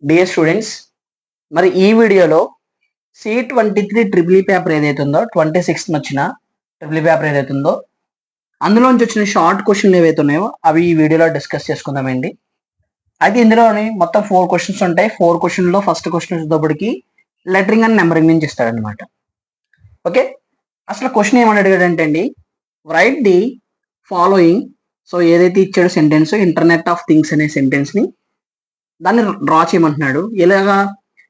Dear students, మరి ఈ వీడియోలో C23 ట్రిపుల్ ఈ పేపర్ ఏదైతే ఉందో 26th వచ్చిన ట్రిపుల్ ఈ పేపర్ ఏదైతే ఉందో అందులోంచి వచ్చిన షార్ట్ క్వశ్చన్లు ఏవైతే ఉన్నాయో అవి ఈ వీడియోలో డిస్కస్ చేసుకుందామండి. అయితే ఇందులోని మొత్తం 4 క్వశ్చన్స్ ఉంటాయి. 4 క్వశ్చన్లో ఫస్ట్ క్వశ్చన్ వచ్చేటప్పటికి లెటరింగ్ అండ్ నెంబరింగ్ నుంచి ఇస్తాడనమాట. ఓకే, అసలు క్వశ్చన్ ఏమని అడిగాడంటే అండి, రైట్ ది ఫాలోయింగ్. సో ఏదైతే ఇచ్చాడో సెంటెన్స్, ఇంటర్నెట్ ఆఫ్ థింగ్స్ అనే సెంటెన్స్ని దాన్ని డ్రా చేయమంటున్నాడు. ఇలాగా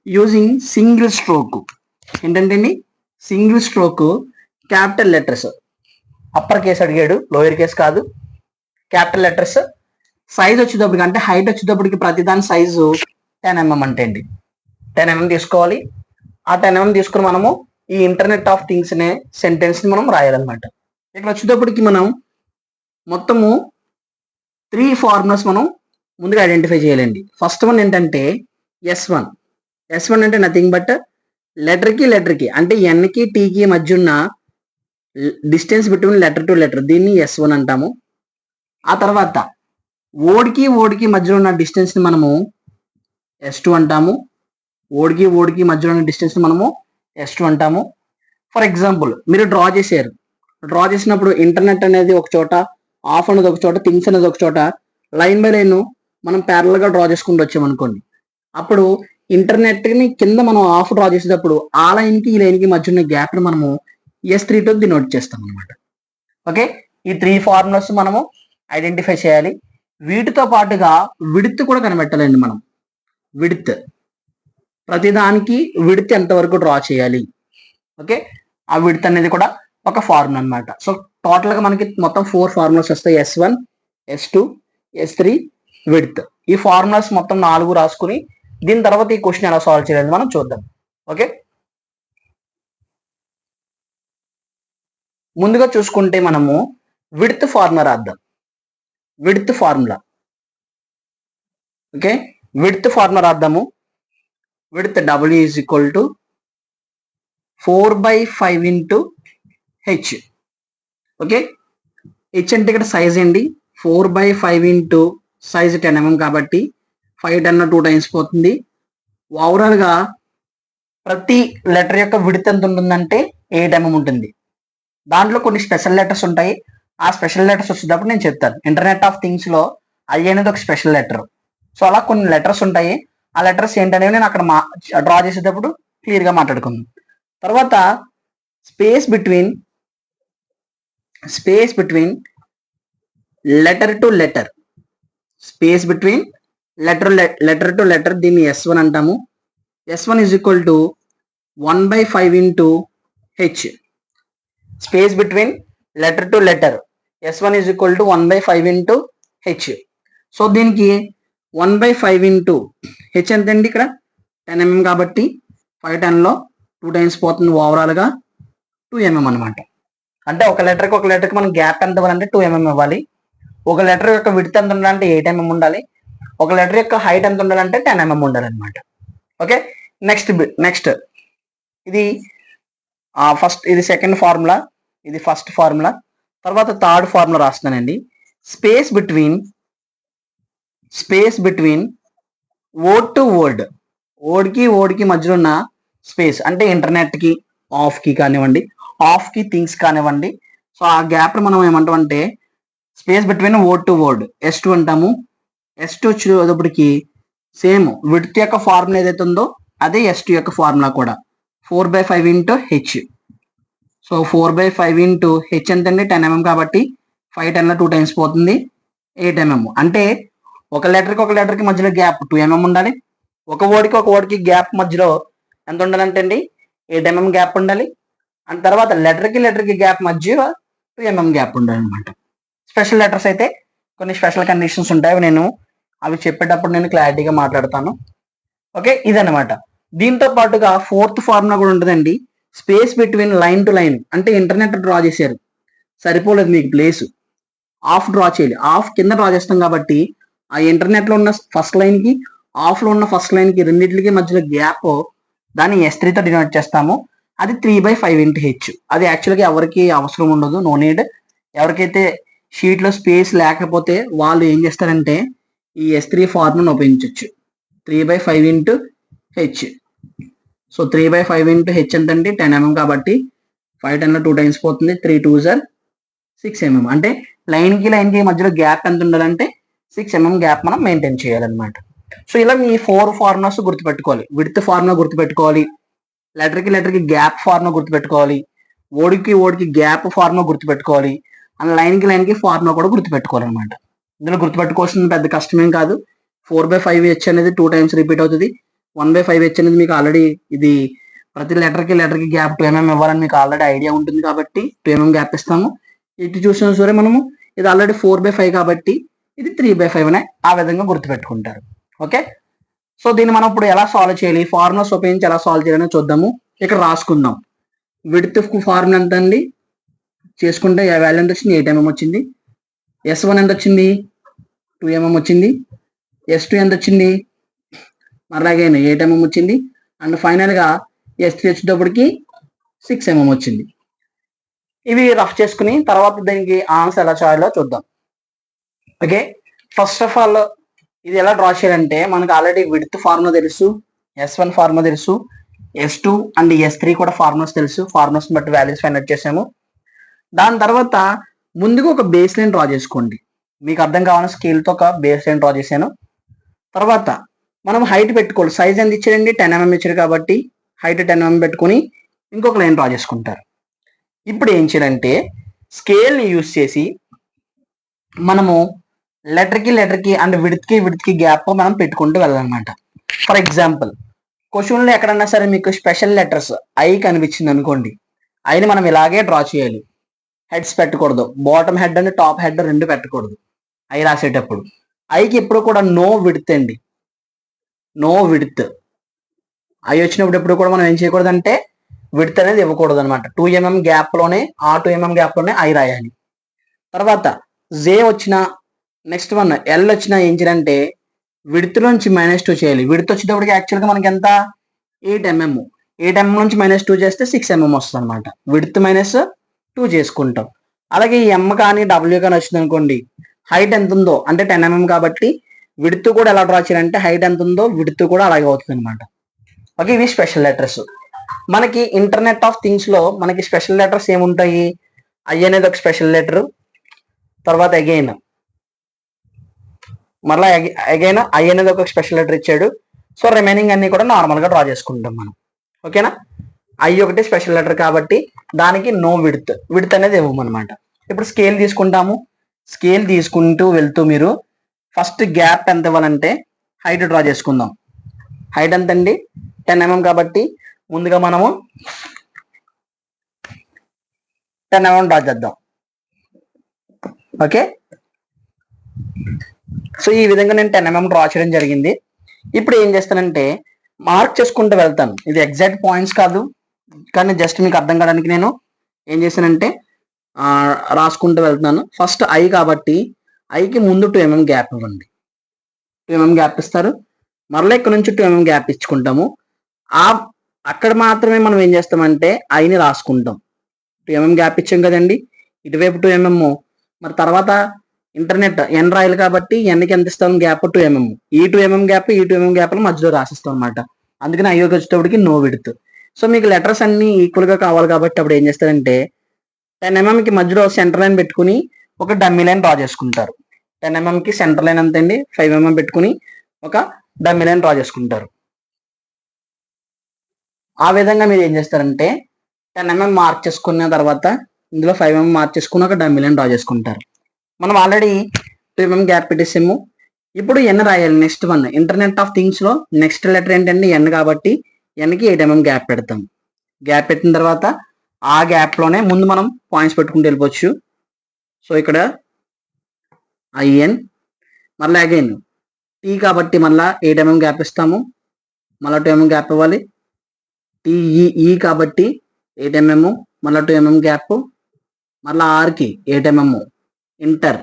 యూజింగ్ సింగిల్ స్ట్రోక్. ఏంటంటే అండి, single stroke capital letters, upper case అడిగాడు, లోయర్ కేస్ కాదు, క్యాపిటల్ లెటర్స్. సైజ్ వచ్చేటప్పటికి అంటే హైట్ వచ్చేటప్పటికి ప్రతిదాని సైజు 10 mm అంటే అండి 10 mm తీసుకోవాలి. ఆ 10 mm తీసుకుని మనము ఈ ఇంటర్నెట్ ఆఫ్ థింగ్స్ అనే సెంటెన్స్ని మనం రాయాలన్నమాట. ఇక్కడ వచ్చేటప్పటికి మనం మొత్తము 3 ఫార్ములాస్ మనం ముందుగా ఐడెంటిఫై చేయాలండి. ఫస్ట్ వన్ ఏంటంటే S1. S1 అంటే నథింగ్ బట్ లెటర్కి అంటే ఎన్కి టీకి మధ్య ఉన్న distance between letter to letter, దీన్ని S1 అంటాము. ఆ తర్వాత ఓడికి మధ్యలో ఉన్న డిస్టెన్స్ని మనము S2 అంటాము. ఓడికి మధ్యలో ఉన్న డిస్టెన్స్ని మనము S2 అంటాము. ఫర్ ఎగ్జాంపుల్ మీరు డ్రా చేశారు, డ్రా చేసినప్పుడు ఇంటర్నెట్ అనేది ఒక చోట, ఆఫ్ అనేది ఒక చోట, థింగ్స్ అనేది ఒక చోట, లైన్ బై లైన్ మనం ప్యారల్గా డ్రా చేసుకుంటూ వచ్చామనుకోండి. అప్పుడు ఇంటర్నెట్ని కింద మనం ఆఫ్ డ్రా చేసేటప్పుడు ఆ లైన్కి ఈ లైన్కి మధ్య ఉన్న గ్యాప్ని మనము S3తో డినోట్ చేస్తాం అనమాట. ఓకే, ఈ 3 ఫార్ములాస్ మనము ఐడెంటిఫై చేయాలి. వీటితో పాటుగా విడ్త్ కూడా కనిపెట్టాలండి మనం. విడ్త్, ప్రతిదానికి విడ్త్ ఎంతవరకు డ్రా చేయాలి. ఓకే, ఆ విడ్త్ అనేది కూడా ఒక ఫార్ములా అనమాట. సో టోటల్గా మనకి మొత్తం 4 ఫార్ములాస్ వస్తాయి. S1, S2, S3, width. ఈ ఫార్ములాస్ మొత్తం 4 రాసుకుని దీని తర్వాత ఈ క్వశ్చన్ ఎలా సాల్వ్ చేయాలని మనం చూద్దాం. ఓకే, ముందుగా చూసుకుంటే మనము విడ్త్ ఫార్ములా రాద్దాం. Width formula, okay, width formula రాద్దాము. Width W is equal to 4/5 into H. Okay, H అంటే ఇక్కడ సైజ్ అండి. 4/5 ఇంటూ సైజ్ 10 mm కాబట్టి 5 10 2 టైమ్స్ పోతుంది. ఓవరాల్గా ప్రతి లెటర్ యొక్క విడ్త్ ఎంత ఉంటుందంటే 8 mm ఉంటుంది. దాంట్లో కొన్ని స్పెషల్ లెటర్స్ ఉంటాయి. ఆ స్పెషల్ లెటర్స్ వచ్చేటప్పుడు నేను చెప్తాను. ఇంటర్నెట్ ఆఫ్ థింగ్స్లో ఐ అనేది ఒక స్పెషల్ లెటర్. సో అలా కొన్ని లెటర్స్ ఉంటాయి. ఆ లెటర్స్ ఏంటనేవి నేను అక్కడ డ్రా చేసేటప్పుడు క్లియర్గా మాట్లాడుకుందాం. తర్వాత space between letter to letter, space between letter to letter, దీన్ని S1 అంటాము. S1 is equal to 1/5 into H. Space between letter to letter S1 is equal to 1/5 into H. So దీనికి 1/5 into H ఎంత అండి, ఇక్కడ 10 mm కాబట్టి 5 10లో 2 times పోతుంది. ఓవరాల్గా 2 mm అనమాట. అంటే ఒక లెటర్కి మనం గ్యాప్ ఎంత ఇవ్వాలంటే 2 mm ఇవ్వాలి. ఒక లెటర్ యొక్క విడ్త్ ఎంత ఉండాలంటే 8 mm ఉండాలి. ఒక లెటర్ యొక్క హైట్ ఎంత ఉండాలంటే 10 mm ఉండాలన్నమాట. ఓకే, నెక్స్ట్ ఇది ఫస్ట్, ఇది సెకండ్ ఫార్ములా, ఇది ఫస్ట్ ఫార్ములా. తర్వాత థర్డ్ ఫార్ములా రాస్తున్నానండి. Space between word to word, ఓడ్కి మధ్యలో ఉన్న స్పేస్ అంటే ఇంటర్నెట్కి ఆఫ్కి కానివ్వండి, ఆఫ్కి థింగ్స్ కానివ్వండి. సో ఆ గ్యాప్ మనం ఏమంటామంటే space between word to word S2 అంటాము. S2 వచ్చేటప్పటికి సేమ్ విడ్త్ యొక్క ఫార్ములా ఏదైతే ఉందో అదే S2 యొక్క ఫార్ములా కూడా 4/5 into H. So 4/5 into H ఎంతండి 10 mm కాబట్టి 5 10లో 2 టైమ్స్ పోతుంది, 8 mm. అంటే ఒక లెటర్కి మధ్యలో గ్యాప్ 2 mm ఉండాలి. ఒక వర్డ్కి గ్యాప్ మధ్యలో ఎంత ఉండాలంటే అండి 8 mm గ్యాప్ ఉండాలి. అండ్ తర్వాత లెటర్కి గ్యాప్ మధ్యలో 2 mm గ్యాప్ ఉండాలి అనమాట. స్పెషల్ లెటర్స్ అయితే కొన్ని స్పెషల్ కండిషన్స్ ఉంటాయి, అవి చెప్పేటప్పుడు నేను క్లారిటీగా మాట్లాడతాను. ఓకే, ఇదనమాట. దీంతో పాటుగా 4th ఫార్ములా కూడా ఉంటుందండి. Space between line to line అంటే ఇంటర్నెట్ డ్రా చేశారు, సరిపోలేదు మీకు ప్లేస్, ఆఫ్ డ్రా చేయాలి. ఆఫ్ కింద డ్రా చేస్తాం కాబట్టి ఆ ఇంటర్నెట్లో ఉన్న ఫస్ట్ లైన్కి, ఆఫ్లో ఉన్న ఫస్ట్ లైన్కి రెండింటికి మధ్యలో గ్యాప్ దాన్ని S3తో డినోట్ చేస్తాము. అది 3/5 ఇంటూ హెచ్. అది యాక్చువల్గా ఎవరికి అవసరం ఉండదు, నో నీడ్. ఎవరికైతే షీట్లో స్పేస్ లేకపోతే వాళ్ళు ఏం చేస్తారంటే ఈ S3 ఫార్ములాను ఉపయోగించవచ్చు. 3/5 into H. So 3/5 into H ఎంతండి 10 mm కాబట్టి 5 10లో 2 టైమ్స్ పోతుంది. 3 2s are 6 mm. అంటే లైన్కి మధ్యలో గ్యాప్ ఎంత ఉండాలంటే 6 mm గ్యాప్ మనం మెయింటైన్ చేయాలన్నమాట. సో ఇలా మీ 4 ఫార్ములాస్ గుర్తుపెట్టుకోవాలి. విడ్త్ ఫార్ములా గుర్తుపెట్టుకోవాలి, లెటర్కి గ్యాప్ ఫార్ములా గుర్తుపెట్టుకోవాలి, ఓడికి గ్యాప్ ఫార్ములా గుర్తుపెట్టుకోవాలి, అండ్ లైన్కి ఫార్ములా కూడా గుర్తుపెట్టుకోవాలి అనమాట. ఇందులో గుర్తుపెట్టుకోవాల్సిన పెద్ద కష్టమేం కాదు. 4/5 హెచ్ అనేది 2 టైమ్స్ రిపీట్ అవుతుంది. 1/5 హెచ్ అనేది మీకు ఆల్రెడీ ఇది ప్రతి లెటర్కి గ్యాప్ 2 mm ఇవ్వాలని మీకు ఆల్రెడీ ఐడియా ఉంటుంది కాబట్టి 2 mm గ్యాప్ ఇస్తాము. ఇటు చూసిన సరే మనము ఇది ఆల్రెడీ 4/5 కాబట్టి ఇది 3/5 అనే ఆ విధంగా గుర్తుపెట్టుకుంటారు. ఓకే, సో దీన్ని మనం ఇప్పుడు ఎలా సాల్వ్ చేయాలి, ఫార్ములాస్ ఉపయోగించి ఎలా సాల్వ్ చేయాలని చూద్దాము. ఇక్కడ రాసుకుందాం. విడ్త్ ఫార్ములా ఎంత అండి చేసుకుంటే వాల్యూ ఎంత వచ్చింది, 8 mm వచ్చింది. S1 ఎంత వచ్చింది, 2 mm వచ్చింది. S2 ఎంత వచ్చింది, మరలాగే 8 mm వచ్చింది. అండ్ ఫైనల్గా S3 వచ్చేటప్పటికి 6 mm వచ్చింది. ఇవి రఫ్ చేసుకుని తర్వాత దీనికి ఆన్సర్ ఎలా చేయాలో చూద్దాం. ఓకే, ఫస్ట్ ఆఫ్ ఆల్ ఇది ఎలా డ్రా చేయాలంటే మనకు ఆల్రెడీ విడ్త్ ఫార్ములా తెలుసు, S1 ఫార్ములా తెలుసు, S2 అండ్ S3 కూడా ఫార్ములాస్ తెలుసు. ఫార్ములాస్ బట్టి వాల్యూస్ ఫైండ్ అవుట్ చేసాము. దాని తర్వాత ముందుగా ఒక బేస్ లైన్ డ్రా చేసుకోండి. మీకు అర్థం కావాలని స్కేల్తో ఒక బేస్ లైన్ డ్రా చేశాను. తర్వాత మనం హైట్ పెట్టుకోవాలి. సైజ్ ఎంత ఇచ్చారండి, 10 mm ఇచ్చారు కాబట్టి హైట్ 10 mm పెట్టుకుని ఇంకొక లైన్ డ్రా చేసుకుంటారు. ఇప్పుడు ఏం చేయాలంటే స్కేల్ని యూజ్ చేసి మనము లెటర్కి అండ్ విడ్త్కి గ్యాప్ మనం పెట్టుకుంటూ వెళ్ళాలన్నమాట. ఫర్ ఎగ్జాంపుల్ క్వశ్చన్లో ఎక్కడన్నా సరే మీకు స్పెషల్ లెటర్స్ ఐ కనిపించింది అనుకోండి, ఐని మనం ఇలాగే డ్రా చేయాలి. హెడ్స్ పెట్టకూడదు, bottom head and top head రెండు పెట్టకూడదు ఐ రాసేటప్పుడు. ఐకి ఎప్పుడు కూడా నో విడ్త్ అండి, నో విడ్త్. ఐ వచ్చినప్పుడు ఎప్పుడు కూడా మనం ఏం చేయకూడదు అంటే విడ్త్ అనేది ఇవ్వకూడదు అనమాట. 2 mm గ్యాప్లోనే ఆ 2 mm గ్యాప్లోనే ఐ రాయాలి. తర్వాత జే వచ్చిన నెక్స్ట్ వన్ ఎల్ వచ్చినా ఏం చేయాలంటే విడ్త్ నుంచి -2 చేయాలి. విడ్త్ వచ్చేటప్పటికి యాక్చువల్గా మనకి ఎంత 8 mm. 8 mm నుంచి -2 చేస్తే 6 mm వస్తుంది అనమాట. విడ్త్ -2 చేసుకుంటాం. అలాగే ఈ ఎమ్ కానీ డబ్ల్యూ కానీ వచ్చింది అనుకోండి, హైట్ ఎంత ఉందో అంటే 10 mm కాబట్టి విడ్త్ కూడా ఎలా డ్రా చేయాలంటే హైట్ ఎంత ఉందో విడ్త్ కూడా అలాగే అవుతుంది అనమాట. ఓకే, ఇవి స్పెషల్ లెటర్స్. మనకి ఇంటర్నెట్ ఆఫ్ థింగ్స్ లో మనకి స్పెషల్ లెటర్స్ ఏముంటాయి, ఐ అనేది ఒక స్పెషల్ లెటర్, తర్వాత అగైన్ మరలా అగైన్ ఐ అనేది ఒక స్పెషల్ లెటర్ ఇచ్చాడు. సో రిమైనింగ్ అన్ని కూడా నార్మల్ గా డ్రా చేసుకుంటాం మనం. ఓకేనా, ఐ ఒకటి స్పెషల్ లెటర్ కాబట్టి దానికి నో విడ్త్ అనేది ఇవ్వమన్నమాట. ఇప్పుడు స్కేల్ తీసుకుంటాము. స్కేల్ తీసుకుంటూ వెళ్తూ మీరు ఫస్ట్ గ్యాప్ ఎంత ఇవ్వాలంటే హైట్ డ్రా చేసుకుందాం. హైట్ ఎంత అండి 10 mm కాబట్టి ముందుగా మనము 10 mm డ్రా చేద్దాం. ఓకే, సో ఈ విధంగా నేను 10 mm డ్రా చేయడం జరిగింది. ఇప్పుడు ఏం చేస్తానంటే మార్క్ చేసుకుంటూ వెళ్తాను. ఇది ఎగ్జాక్ట్ పాయింట్స్ కాదు కానీ జస్ట్ మీకు అర్థం కావడానికి నేను ఏం చేశానంటే రాసుకుంటూ వెళ్తున్నాను. ఫస్ట్ ఐ కాబట్టి ఐకి ముందు 2 mm గ్యాప్ ఇవ్వండి. 2 mm గ్యాప్ ఇస్తారు. మరలా ఇక్కడ నుంచి 2 mm గ్యాప్ ఇచ్చుకుంటాము. అక్కడ మాత్రమే మనం ఏం చేస్తామంటే ఐని రాసుకుంటాం. 2 mm గ్యాప్ ఇచ్చాం కదండి, ఇటువైపు 2 mm. మరి తర్వాత ఇంటర్నెట్ ఎన్ రాయాలి కాబట్టి ఎన్కి ఎంత ఇస్తాం గ్యాప్ 2 mm. ఈ 2 mm గ్యాప్ ఈ 2 mm గ్యాప్ మధ్యలో రాసిస్తాం అనమాట. అందుకని ఐకి వచ్చేటప్పటికి నో విడ్త్. సో మీకు లెటర్స్ అన్ని ఈక్వల్ గా కావాలి కాబట్టి అప్పుడు ఏం చేస్తారంటే 10 mm కి మధ్యలో సెంటర్ లైన్ పెట్టుకుని ఒక డమ్మీ లైన్ డ్రా చేసుకుంటారు. 10 mm కి సెంటర్ లైన్ ఎంత అండి 5 mm పెట్టుకుని ఒక డమ్మీ లైన్ డ్రా చేసుకుంటారు. ఆ విధంగా మీరు ఏం చేస్తారంటే 10 mm మార్క్ చేసుకున్న తర్వాత ఇందులో 5 mm మార్క్ చేసుకుని ఒక డమ్మీ లైన్ డ్రా చేసుకుంటారు. మనం ఆల్రెడీ 2 mm గ్యాప్ పెట్టేసాము. ఇప్పుడు ఎన్ రాయాలి. Next one internet of things లో నెక్స్ట్ లెటర్ ఏంటంటే ఎన్ కాబట్టి ఎన్కి 8 mm గ్యాప్ పెడతాం. గ్యాప్ పెట్టిన తర్వాత ఆ గ్యాప్ లోనే ముందు మనం పాయింట్స్ పెట్టుకుంటూ వెళ్ళిపోవచ్చు. సో ఇక్కడ ఐఎన్ మళ్ళీ అగైన్ టీ కాబట్టి మళ్ళీ 8 mm గ్యాప్ ఇస్తాము. మళ్ళీ 2 mm గ్యాప్ ఇవ్వాలి. టీఈఈ కాబట్టి 8 mm మళ్ళీ 2 mm గ్యాప్. మళ్ళీ ఆర్కి 8 mm. ఇంటర్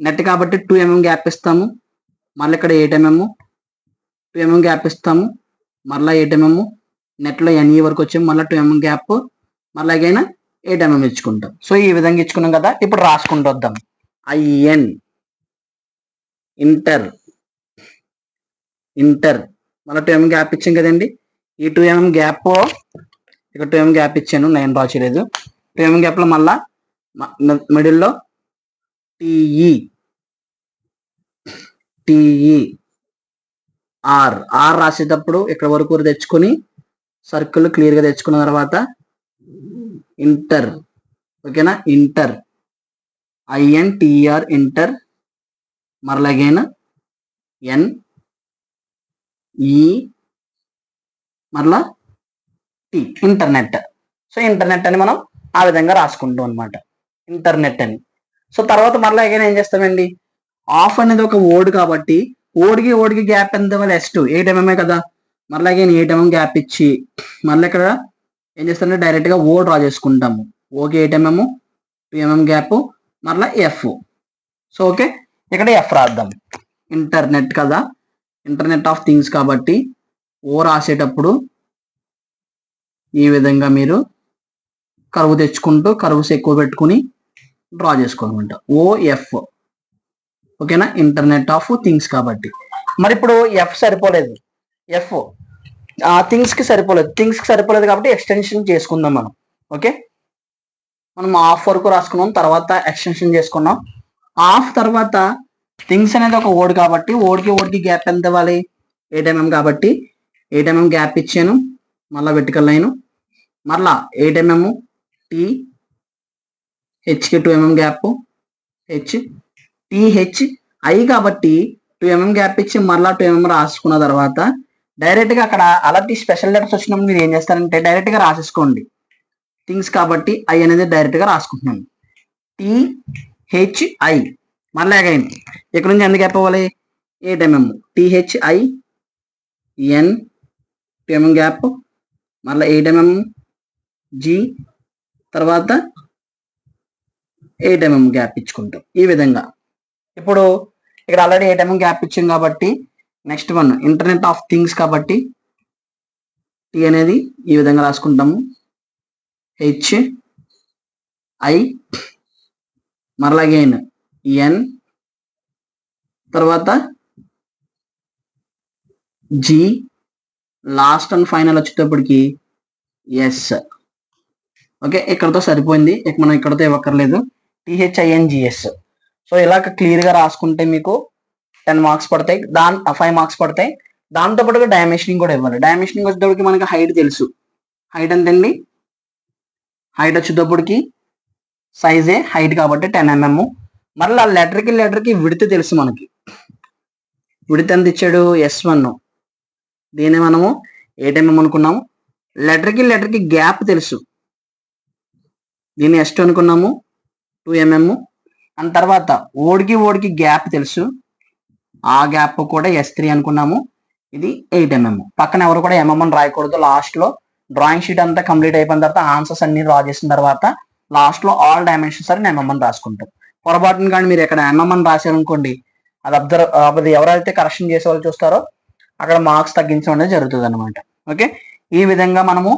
నెట్ కాబట్టి 2 mm గ్యాప్ ఇస్తాము. మళ్ళీ ఇక్కడ 8 mm 2 mm గ్యాప్ ఇస్తాము. మళ్ళీ 8 mm నెట్లో ఎన్ఈ వరకు వచ్చాము. మళ్ళీ 2 mm గ్యాప్ మళ్ళీ అగైనా 8 mm ఇచ్చుకుంటాం. సో ఈ విధంగా ఇచ్చుకున్నాం కదా. ఇప్పుడు రాసుకుంటూ వద్దాం. ఐఎన్ ఇంటర్ ఇంటర్ మళ్ళీ 2 mm గ్యాప్ ఇచ్చాం కదండి. ఈ 2 mm గ్యాప్ ఇక్కడ 2 mm గ్యాప్ ఇచ్చాను, లైన్ డ్రా చేయలేదు. 2 mm గ్యాప్ లో మళ్ళా మిడిల్లో టిఈ ఆర్ రాసేటప్పుడు ఇక్కడ వరకు తెచ్చుకొని సర్కిల్ క్లియర్ గా తెచ్చుకున్న తర్వాత ఇంటర్, ఓకేనా, ఇంటర్ INTER ఇంటర్, మరలా అగైన్ NE మరలా T ఇంటర్నెట్. సో ఇంటర్నెట్ అని మనం ఆ విధంగా రాసుకుంటాం అనమాట, ఇంటర్నెట్ అని. సో తర్వాత మరలా అగైన్ ఏం చేస్తామండి, ఆఫ్ అనేది ఒక వర్డ్ కాబట్టి ఓడికి గ్యాప్ ఎంత ఇవ్వాలి, S2 8 mm కదా. మరలా అగైన్ 8 mm గ్యాప్ ఇచ్చి మళ్ళీ ఇక్కడ ఏం చేస్తామంటే డైరెక్ట్ గా ఓ డ్రా చేసుకుంటాము. ఓకే 8 mm 2 mm గ్యాప్ మరలా F. సో ఓకే ఇక్కడ F రాద్దాం. ఇంటర్నెట్ కదా, ఇంటర్నెట్ ఆఫ్ థింగ్స్ కాబట్టి ఓ రాసేటప్పుడు ఈ విధంగా మీరు కరువు తెచ్చుకుంటూ కరువుస్ ఎక్కువ పెట్టుకుని డ్రా చేసుకోవాలన్నమాట, OF. ఓకేనా, ఇంటర్నెట్ ఆఫ్ థింగ్స్ కాబట్టి. మరి ఇప్పుడు F సరిపోలేదు, F థింగ్స్ కి సరిపోలేదు కాబట్టి ఎక్స్టెన్షన్ చేసుకుందాం మనం. ఓకే, మనం ఆఫ్ వరకు రాసుకున్నాం, తర్వాత ఎక్స్టెన్షన్ చేసుకున్నాం. ఆఫ్ తర్వాత థింగ్స్ అనేది ఒక వర్డ్ కాబట్టి ఓడికి గ్యాప్ ఎంత ఇవ్వాలి, 8 mm కాబట్టి 8 mm గ్యాప్ ఇచ్చాను, మళ్ళీ వెర్టికల్ లైన్, మరలా 8 mm T, Hకి 2 mm gap, TH I కాబట్టి 2 mm గ్యాప్ ఇచ్చి మరలా 2 mm రాసుకున్న తర్వాత డైరెక్ట్ గా అక్కడ అలాంటి స్పెషల్ లెటర్స్ వచ్చినప్పుడు మీరు ఏం చేస్తారంటే డైరెక్ట్ గా రాసేసుకోండి. థింగ్స్ కాబట్టి I అనేది డైరెక్ట్ గా రాసుకుంటున్నాను, THI. మళ్ళీ అగైన్ ఇక్కడ నుంచి ఎంత గ్యాప్ అవ్వాలి, 8 mm THI N 2 mm gap, మళ్ళీ 8 mm G, తర్వాత 8 mm గ్యాప్ ఇచ్చుకుంటాం ఈ విధంగా. ఇప్పుడు ఇక్కడ ఆల్రెడీ 8 mm గ్యాప్ ఇచ్చాం కాబట్టి next one internet of things కాబట్టి T అనేది ఈ విధంగా రాసుకుంటాము, HI మరలా అగైన్ N, తర్వాత G, లాస్ట్ అండ్ ఫైనల్ వచ్చేటప్పటికి S. ఓకే, ఇక్కడతో సరిపోయింది, ఇక మనం ఇక్కడతో ఇవ్వక్కర్లేదు, THINGS. సో ఇలా క్లియర్ గా రాసుకుంటే మీకు 10 మార్క్స్ పడతాయి, 5 మార్క్స్ పడతాయి. దాంతో పాటుగా డైమెన్షనింగ్ కూడా ఇవ్వాలి. డైమెన్షనింగ్ వచ్చేటప్పటికి మనకి హైట్ తెలుసు, హైట్ ఎంతండి, హైట్ వచ్చేటప్పటికి సైజే హైట్ కాబట్టి 10 mm. మరలా లెటర్కి విడత తెలుసు మనకి, విడత ఎంత ఇచ్చాడు, S1, దీన్ని మనము 8 mm అనుకున్నాము. లెటర్కి గ్యాప్ తెలుసు, దీన్ని S2 అనుకున్నాము, 2 mm. అండ్ తర్వాత ఓడికి గ్యాప్ తెలుసు, ఆ గ్యాప్ కూడా S3 అనుకున్నాము, ఇది 8 mm. పక్కన ఎవరు కూడా mm అని రాయకూడదు. లాస్ట్ లో డ్రాయింగ్ షీట్ అంతా కంప్లీట్ అయిపోయిన తర్వాత ఆన్సర్స్ అన్ని డ్రా చేసిన తర్వాత లాస్ట్ లో ఆల్ డైమెన్షన్స్ అని mm అని రాసుకుంటాం. పొరపాటును కానీ మీరు ఎక్కడ mm అని రాశారనుకోండి, అది ఎవరైతే కరెక్షన్ చేసే వాళ్ళు చూస్తారో అక్కడ మార్క్స్ తగ్గించడం అనేది జరుగుతుంది అనమాట. ఓకే, ఈ విధంగా మనము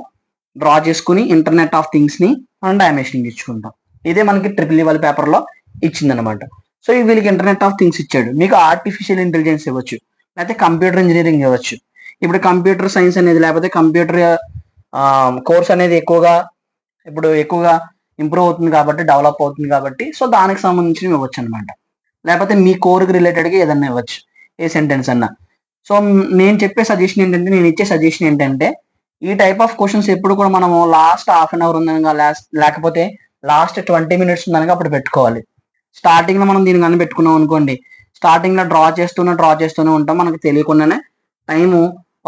డ్రా చేసుకుని ఇంటర్నెట్ ఆఫ్ థింగ్స్ ని మనం డైమెన్షనింగ్ ఇచ్చుకుంటాం. ఇదే మనకి ట్రిపుల్ లెవెల్ పేపర్ లో ఇచ్చిందనమాట. సో వీళ్ళకి ఇంటర్నెట్ ఆఫ్ థింగ్స్ ఇచ్చాడు, మీకు ఆర్టిఫిషియల్ ఇంటెలిజెన్స్ ఇవ్వచ్చు, లేకపోతే కంప్యూటర్ ఇంజనీరింగ్ ఇవ్వచ్చు. ఇప్పుడు కంప్యూటర్ సైన్స్ అనేది లేకపోతే కంప్యూటర్ కోర్స్ అనేది ఎక్కువగా ఇంప్రూవ్ అవుతుంది కాబట్టి, డెవలప్ అవుతుంది కాబట్టి, సో దానికి సంబంధించినవి ఇవ్వచ్చు అనమాట. లేకపోతే మీ కోర్కి రిలేటెడ్గా ఏదన్నా ఇవ్వచ్చు, ఏ సెంటెన్స్ అన్నా. సో నేను ఇచ్చే సజెషన్ ఏంటంటే ఈ టైప్ ఆఫ్ క్వశ్చన్స్ ఎప్పుడు కూడా మనము లాస్ట్ హాఫ్ అన్ అవర్ ఉందనగా లేకపోతే లాస్ట్ 20 minutes ఉందనగా అప్పుడు పెట్టుకోవాలి. స్టార్టింగ్ లో మనం దీన్ని కానీ పెట్టుకున్నాం అనుకోండి, స్టార్టింగ్ లో డ్రా చేస్తూనే ఉంటాం, మనకు తెలియకుండానే టైము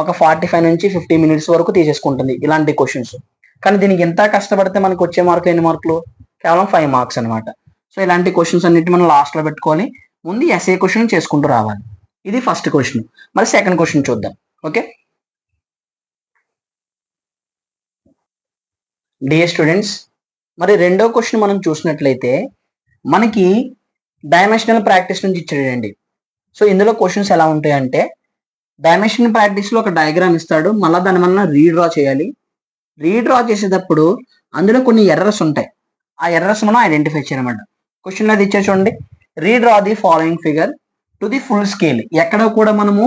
ఒక 45 నుంచి 50 minutes వరకు తీసేసుకుంటుంది ఇలాంటి క్వశ్చన్స్. కానీ దీనికి ఎంత కష్టపడితే మనకు వచ్చే మార్కులు ఎన్ని మార్కులు, కేవలం 5 మార్క్స్ అనమాట. సో ఇలాంటి క్వశ్చన్స్ అన్నిటి మనం లాస్ట్ లో పెట్టుకోవాలి, ముందు ఎస్ఏ క్వశ్చన్ చేసుకుంటూ రావాలి. ఇది ఫస్ట్ క్వశ్చన్. మరి సెకండ్ క్వశ్చన్ చూద్దాం. ఓకే డియర్ స్టూడెంట్స్, మరి రెండో క్వశ్చన్ మనం చూసినట్లయితే మనకి డైమెన్షనల్ ప్రాక్టీస్ నుంచి ఇచ్చాడండి. సో ఇందులో క్వశ్చన్స్ ఎలా ఉంటాయంటే డైమెన్షనల్ ప్రాక్టీస్ లో ఒక డయాగ్రామ్ ఇస్తాడు, మళ్ళీ దాని వలన రీడ్రా చేయాలి. రీడ్రా చేసేటప్పుడు అందులో కొన్ని ఎర్రర్స్ ఉంటాయి, ఆ ఎర్రర్స్ మనం ఐడెంటిఫై చేయాలన్నమాట. క్వశ్చన్ అది ఇచ్చే చూడండి, redraw the following figure to the full scale. ఎక్కడ కూడా మనము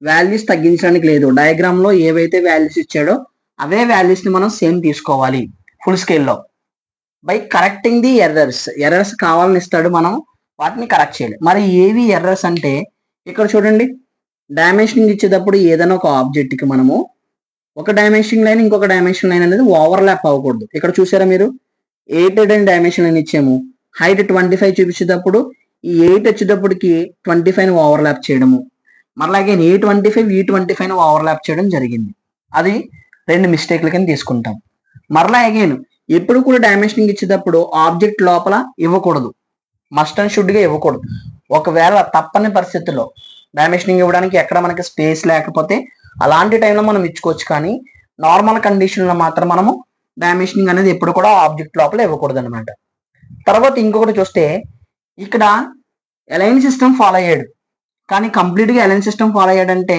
వాల్యూస్ తగ్గించడానికి లేదు. డయాగ్రామ్ లో ఏవైతే వాల్యూస్ ఇచ్చాడో అవే వాల్యూస్ ని మనం సేమ్ తీసుకోవాలి ఫుల్ స్కేల్లో. బై కరెక్టింగ్ ది ఎర్రర్స్ కావాలని ఇస్తాడు, మనం వాటిని కరెక్ట్ చేయాలి. మరి ఏవి ఎర్రర్స్ అంటే ఇక్కడ చూడండి, డైమెన్షనింగ్ ఇచ్చేటప్పుడు ఏదైనా ఒక ఆబ్జెక్ట్ కి మనము ఒక డైమెన్షన్ లైన్ ఇంకొక డైమెన్షన్ లైన్ అనేది ఓవర్లాప్ అవ్వకూడదు. ఇక్కడ చూసారా మీరు 8 అనే డైమెన్షన్ లైన్ ఇచ్చాము, హైట్ 25 చూపించేటప్పుడు ఈ 8 వచ్చేటప్పటికి 25 ఓవర్లాప్ చేయడము, మరలాగే A25 E25 ఓవర్లాప్ చేయడం జరిగింది. అది 2 మిస్టేక్ల కింద తీసుకుంటాం. మరలా అగైన్ ఎప్పుడు కూడా డైమెన్షనింగ్ ఇచ్చేటప్పుడు ఆబ్జెక్ట్ లోపల ఇవ్వకూడదు, మస్ట్ అండ్ షుడ్ గా ఇవ్వకూడదు. ఒకవేళ తప్పని పరిస్థితుల్లో డైమెన్షనింగ్ ఇవ్వడానికి ఎక్కడ మనకి స్పేస్ లేకపోతే అలాంటి టైంలో మనం ఇచ్చుకోవచ్చు, కానీ నార్మల్ కండిషన్ లో మాత్రం మనము డైమెన్షనింగ్ అనేది ఎప్పుడు కూడా ఆబ్జెక్ట్ లోపల ఇవ్వకూడదు అనమాట. తర్వాత ఇంకొకటి చూస్తే ఇక్కడ అలైన్ సిస్టమ్ ఫాలో అయ్యాడు, కానీ కంప్లీట్ గా అలైన్ సిస్టమ్ ఫాలో అయ్యాడంటే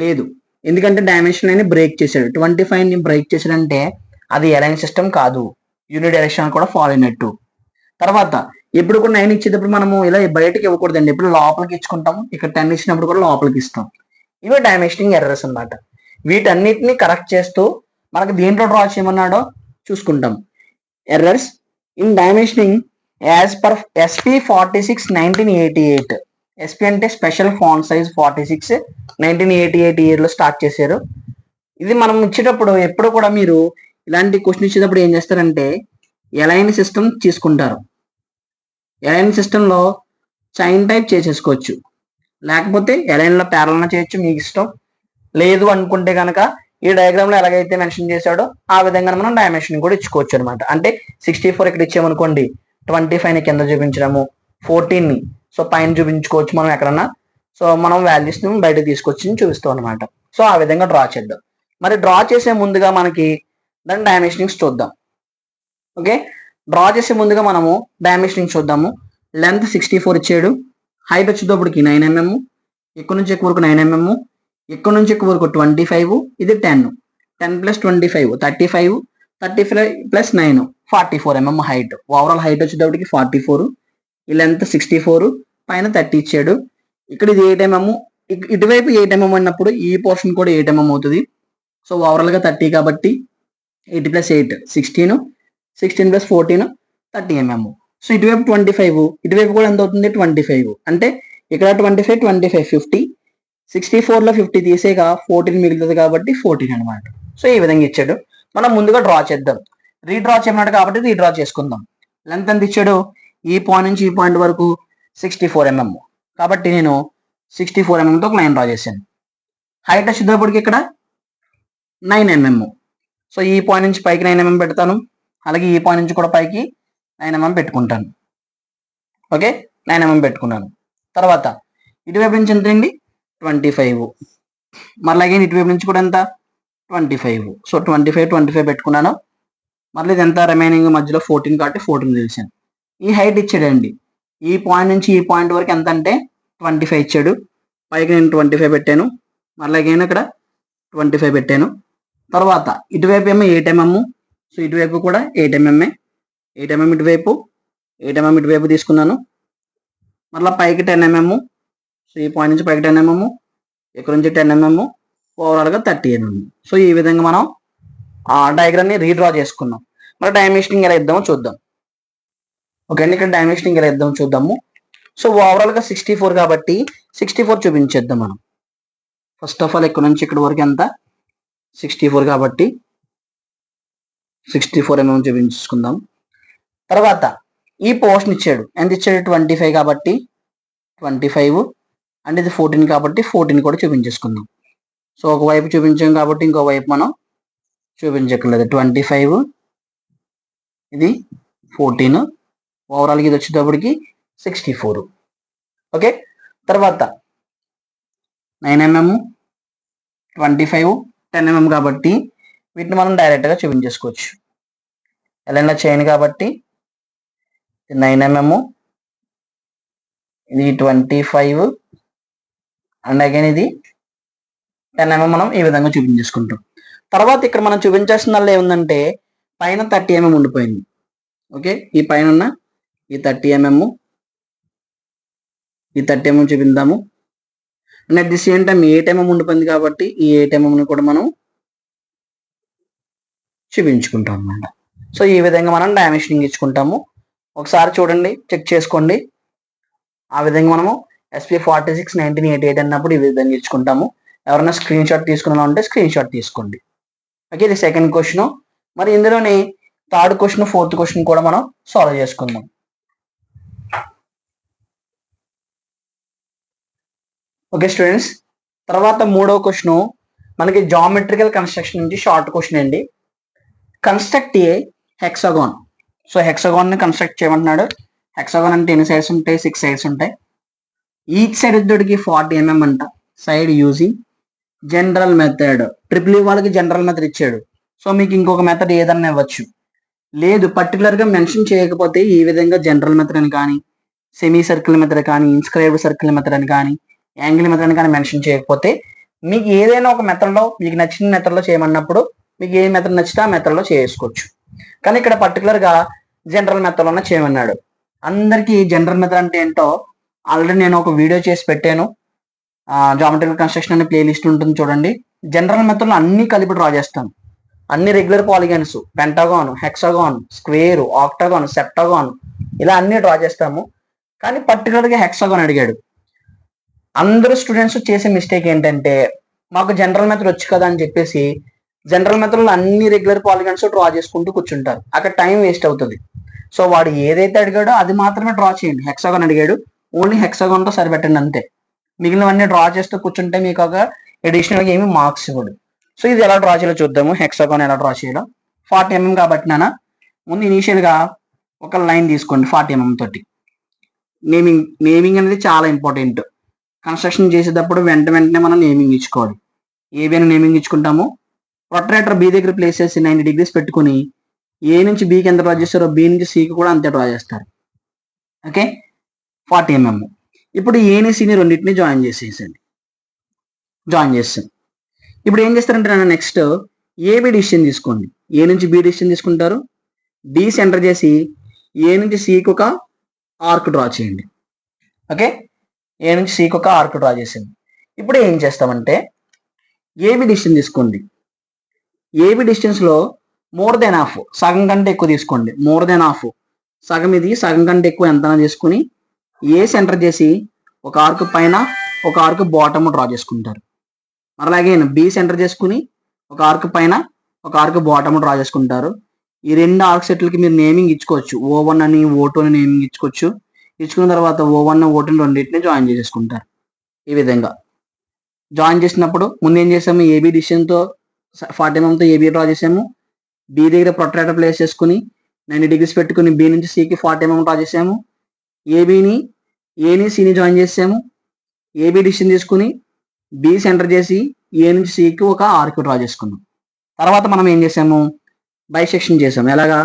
లేదు, ఎందుకంటే డైమెన్షన్ లైన్ బ్రేక్ చేశాడు. 25 ని బ్రేక్ చేశాడంటే అది అలైన్ సిస్టమ్ కాదు, యూని డైరెక్షన్ కూడా ఫాలో అయినట్టు. తర్వాత ఎప్పుడు కూడా 9 ఇచ్చేటప్పుడు మనము ఇలా బయటకి ఇవ్వకూడదండి, ఎప్పుడు లోపలికి ఇచ్చుకుంటాము. ఇక్కడ 10 ఇచ్చినప్పుడు కూడా లోపలికి ఇస్తాం. ఇవే డైమెన్షనింగ్ ఎర్రర్స్ అన్నమాట. వీటన్నిటిని కరెక్ట్ చేస్తూ మనకి దేంట్లో డ్రా చేయమన్నాడో చూసుకుంటాం. Errors in dimensioning as per SP 46 1988. SP అంటే స్పెషల్ ఫాంట్ సైజ్ 46 1988 ఇయర్ లో స్టార్ట్ చేశారు. ఇది మనం ఇచ్చేటప్పుడు ఎప్పుడు కూడా మీరు ఇలాంటి క్వశ్చన్ ఇచ్చేటప్పుడు ఏం చేస్తారంటే ఎలైన్ సిస్టమ్ తీసుకుంటారు. ఎలైన్ సిస్టమ్ లో చైన్ టైప్ చేసేసుకోవచ్చు, లేకపోతే ఎలైన్ లో ప్యారల్ చేయొచ్చు, మీకు ఇష్టం. లేదు అనుకుంటే కనుక ఈ డయాగ్రామ్ లో ఎలాగైతే మెన్షన్ చేశాడో ఆ విధంగా మనం డైమెన్షన్ కూడా ఇచ్చుకోవచ్చు అనమాట. అంటే 64 ఇక్కడ ఇచ్చామనుకోండి, 25 ని కింద చూపించడము, 14 ని సో పైన చూపించుకోవచ్చు మనం ఎక్కడన్నా. సో మనం వాల్యూస్ ని బయట తీసుకొచ్చి చూపిస్తాం అనమాట. సో ఆ విధంగా డ్రా చేద్దాం. మరి డ్రా చేసే ముందుగా మనకి దాని డైమెన్షనింగ్స్ చూద్దాం. ఓకే, డ్రా చేసే ముందుగా మనము డైమెన్షనింగ్ చూద్దాము. లెంత్ 64 ఇచ్చాడు, హైట్ వచ్చేటప్పటికి 9 mm, ఇక్కడ నుంచి ఎక్కువ వరకు 9 mm, ఇక్కడ నుంచి ఎక్కువ వరకు 25, ఇది 10 + 25 35, 35 + 9 44 mm హైట్. ఓవరాల్ హైట్ వచ్చేటప్పటికి 44, ఈ లెంత్ 64, పైన 30 ఇచ్చాడు. ఇక్కడ ఇది 8 mm, ఇటువైపు 8 mm అన్నప్పుడు ఈ పోర్షన్ కూడా 8 mm అవుతుంది. సో ఓవరాల్ గా 30 కాబట్టి 8 + 8 16, 16 + 14 30 mm. సో ఇటువైపు 25, ఇటువైపు కూడా ఎంత అవుతుంది 25, అంటే ఇక్కడ 25 25 50, 64 లో 50 తీసేగా 14 మిగులుతుంది కాబట్టి 14 అనమాట. సో ఈ విధంగా ఇచ్చాడు. మనం ముందుగా డ్రా చేద్దాం. రీడ్రా చేయమన్నాడు కాబట్టి రీడ్రా చేసుకుందాం. లెంత్ ఎంత ఇచ్చాడు, ఈ పాయింట్ నుంచి ఈ పాయింట్ వరకు 64 mm, కాబట్టి నేను 64 mm తో ఒక లైన్ డ్రా చేశాను. హైట్ వచ్చేటప్పటికి ఇక్కడ 9 mm. సో ఈ పాయింట్ నుంచి పైకి 9 mm పెడతాను, అలాగే ఈ పాయింట్ నుంచి కూడా పైకి 9 mm పెట్టుకుంటాను. ఓకే, 9 mm పెట్టుకున్నాను. తర్వాత ఇటువైపు నుంచి ఎంత అండి 25, మరలాగే ఇటువైపు నుంచి కూడా ఎంత 25. సో 25 25 పెట్టుకున్నాను. మళ్ళీ ఇది ఎంత రిమైనింగ్ మధ్యలో 14 కాబట్టి 14 తెలిసాను. ఈ హైట్ ఇచ్చాడండి, ఈ పాయింట్ నుంచి ఈ పాయింట్ వరకు ఎంత అంటే 25 ఇచ్చాడు, పైకి నేను 25 పెట్టాను, మరలాగే ఇక్కడ 25 పెట్టాను. తర్వాత ఇటువైపు ఏమో 8 mm, సో ఇటువైపు కూడా 8 mm, 8 mm ఇటువైపు, 8 mm ఇటువైపు తీసుకున్నాను. మళ్ళీ పైకి 10 mm, సో ఈ పాయింట్ నుంచి పైకి 10 mm, ఇక్కడ నుంచి 10 mm, ఓవరాల్గా 30 mm. సో ఈ విధంగా మనం ఆ డయాగ్రామ్ని రీడ్రా చేసుకున్నాం. మరి డైమెన్షనింగ్ ఎలా ఇద్దామో చూద్దాం. ఓకే అండి, ఇక్కడ డైమెన్షనింగ్ ఎలా ఇద్దామో చూద్దాము. సో ఓవరాల్గా 64 కాబట్టి 64 చూపించేద్దాం మనం. ఫస్ట్ ఆఫ్ ఆల్ ఇక్కడ నుంచి ఇక్కడ వరకు ఎంత 64 కాబట్టి 64 mm చూపించుకుందాం. తర్వాత ఈ పోర్షన్ ఇచ్చాడు, ఎంత ఇచ్చాడు 25 కాబట్టి 25, అంటే ఇది 14 కాబట్టి 14 కూడా చూపించేసుకుందాం. సో ఒకవైపు చూపించాం కాబట్టి ఇంకో వైపు మనం చూపించక్కర్లేదు. 25, ఇది 14, ఓవరాల్గా ఇది వచ్చేటప్పటికి 64. ఓకే, తర్వాత 9 mm, 25, 10 mm కాబట్టి వీటిని మనం డైరెక్ట్గా చూపించేసుకోవచ్చు. ఎలా చైన్ కాబట్టి 9 mm, ఇది 25, అండ్ అగైన్ ఇది 10 mm మనం ఈ విధంగా చూపించేసుకుంటాం. తర్వాత ఇక్కడ మనం చూపించాల్సిన ఏముందంటే పైన 30 mm ఉండిపోయింది. ఓకే, ఈ పైన ఉన్న ఈ 30 mm, ఈ 30 mm చూపిందాము. And at the same time 8mm ఉండిపోయింది కాబట్టి ఈ 8mm కూడా మనం చూపించుకుంటాం అనమాట. సో ఈ విధంగా మనం డైమెన్షనింగ్ ఇచ్చుకుంటాము. ఒకసారి చూడండి, చెక్ చేసుకోండి. ఆ విధంగా మనము SP46 1988 అన్నప్పుడు ఈ విధంగా ఇచ్చుకుంటాము. ఎవరైనా స్క్రీన్ షాట్ తీసుకున్నా ఉంటే స్క్రీన్ షాట్ తీసుకోండి. ఓకే, ఇది సెకండ్ క్వశ్చన్. మరి ఇందులోని థర్డ్ క్వశ్చన్, ఫోర్త్ క్వశ్చన్ కూడా మనం సాల్వ్ చేసుకుందాం. ఓకే స్టూడెంట్స్, తర్వాత మూడవ క్వశ్చన్ మనకి జామెట్రికల్ కన్స్ట్రక్షన్ నుంచి షార్ట్ క్వశ్చన్ అండి. Construct a hexagon. So hexagon ని కన్స్ట్రక్ట్ చేయమంటున్నాడు. హెక్సాగాన్ అంటే ఎన్ని సైడ్స్ ఉంటాయి? 6 సైడ్స్ ఉంటాయి. ఈచ్ సైడ్ వచ్చేటికి 40mm అంట. Side using general method. Triple వాళ్ళకి జనరల్ మెథడ్ ఇచ్చాడు. సో మీకు ఇంకొక మెథడ్ ఏదన్నా ఇవ్వచ్చు. లేదు పర్టికులర్ గా మెన్షన్ చేయకపోతే ఈ విధంగా జనరల్ మెథడ్ అని కానీ, సెమీ సర్కిల్ మెథడ్ కానీ, ఇన్స్క్రైబ్డ్ సర్కిల్ మెథడ్ అని కానీ, యాంగిల్ మెథడ్ అని కానీ మెన్షన్ చేయకపోతే మీకు ఏదైనా ఒక మెథడ్లో మీకు నచ్చిన మెథడ్లో చేయమన్నప్పుడు మీకు ఏ మెథడ్ నచ్చితే ఆ మెథడ్లో చేసుకోవచ్చు. కానీ ఇక్కడ పర్టికులర్గా జనరల్ మెథడ్లోనే చేయమన్నాడు. అందరికీ జనరల్ మెథడ్ అంటే ఏంటో ఆల్రెడీ నేను ఒక వీడియో చేసి పెట్టాను. జామెట్రికల్ కన్స్ట్రక్షన్ అనే ప్లేలిస్ట్ ఉంటుంది చూడండి. జనరల్ మెథడ్లో అన్ని కలిపి డ్రా చేస్తాను. అన్ని regular polygons, pentagon, hexagon, square, octagon, septagon ఇలా అన్ని డ్రా చేస్తాము. కానీ పర్టికులర్గా హెక్సాగాన్ అడిగాడు. అందరూ స్టూడెంట్స్ చేసే మిస్టేక్ ఏంటంటే మాకు జనరల్ మెథడ్ వచ్చు కదా అని చెప్పేసి జనరల్ మెథడ్లో అన్ని రెగ్యులర్ పాలిగన్స్ డ్రా చేసుకుంటూ కూర్చుంటారు. అక్కడ టైం వేస్ట్ అవుతుంది. సో వాడు ఏదైతే అడిగాడో అది మాత్రమే డ్రా చేయండి. హెక్సాగాన్ అడిగాడు, ఓన్లీ హెక్సాగాన్తో సరిపెట్టండి అంతే. మిగిలినవన్నీ డ్రా చేస్తూ కూర్చుంటే మీకు ఒక అడిషనల్గా ఏమి మార్క్స్ ఇవ్వడు. సో ఇది ఎలా డ్రా చేయాలో చూద్దాము. హెక్సాగాన్ ఎలా డ్రా చేయాలో. 40mm కాబట్టి నాన్న ముందు ఇనీషియల్గా ఒక లైన్ తీసుకోండి 40mm తోటి. నేమింగ్ అనేది చాలా ఇంపార్టెంట్. కన్స్ట్రక్షన్ చేసేటప్పుడు వెంటనే మనం నేమింగ్ ఇచ్చుకోవాలి. ఏబి అని నేమింగ్ ఇచ్చుకుంటాము. ప్రొట్రాక్టర్ బి దగ్గర ప్లేస్ చేసి 90 degrees పెట్టుకుని ఏ నుంచి బికి ఎంత డ్రా చేస్తారో బి నుంచి సికి కూడా అంతే డ్రా చేస్తారు. Okay, 40mm. ఇప్పుడు ఏని సిని రెండింటిని జాయిన్ చేసేసాం. ఇప్పుడు ఏం చేస్తారంటే నేను నెక్స్ట్ ఏబి డిసిషన్ తీసుకోండి. ఏ నుంచి బి డిసిషన్ తీసుకుంటారు. డి సెంటర్ చేసి ఏ నుంచి సికి ఒక ఆర్క్ డ్రా చేయండి. ఓకే, ఏ నుంచి సికి ఒక ఆర్క్ డ్రా చేసింది. ఇప్పుడు ఏం చేస్తామంటే ఏబి డిసిషన్ తీసుకోండి. ఏబి డిస్టెన్స్లో మోర్ దెన్ హాఫ్, సగం కంటే ఎక్కువ తీసుకోండి. మోర్ దెన్ హాఫ్, సగం ఇది, సగం కంటే ఎక్కువ ఎంత తీసుకుని ఏ సెంటర్ చేసి ఒక ఆర్క్ పైన ఒక ఆర్క్ బాటమ్ డ్రా చేసుకుంటారు. అలాగే బి సెంటర్ చేసుకుని ఒక ఆర్క్ పైన ఒక ఆర్క్ బాటమ్ డ్రా చేసుకుంటారు. ఈ రెండు ఆర్క్ సెట్లకి మీరు నేమింగ్ ఇచ్చుకోవచ్చు. O1 అని O2 అని నేమింగ్ ఇచ్చుకోవచ్చు. ఇచ్చుకున్న తర్వాత O1 O2 రెండింటిని జాయిన్ చేసేసుకుంటారు. ఈ విధంగా జాయిన్ చేసినప్పుడు ముందు ఏం చేసాము, ఏబి డిస్టెన్స్తో 40mm ఏబి డ్రా చేసాము. బి దగ్గర ప్రొట్రాక్టర్ ప్లేస్ చేసుకుని 90 degrees పెట్టుకుని బి నుంచి సికి 40mm డ్రా చేసాము. ఏని సిని జాయిన్ చేసాము. ఏబి డిస్టెన్స్ తీసుకుని బి సెంటర్ చేసి ఏ నుంచి సికి ఒక ఆర్క్ డ్రా చేసుకున్నాం. తర్వాత మనం ఏం చేసాము, బైసెక్షన్ చేసాము. ఎలాగా,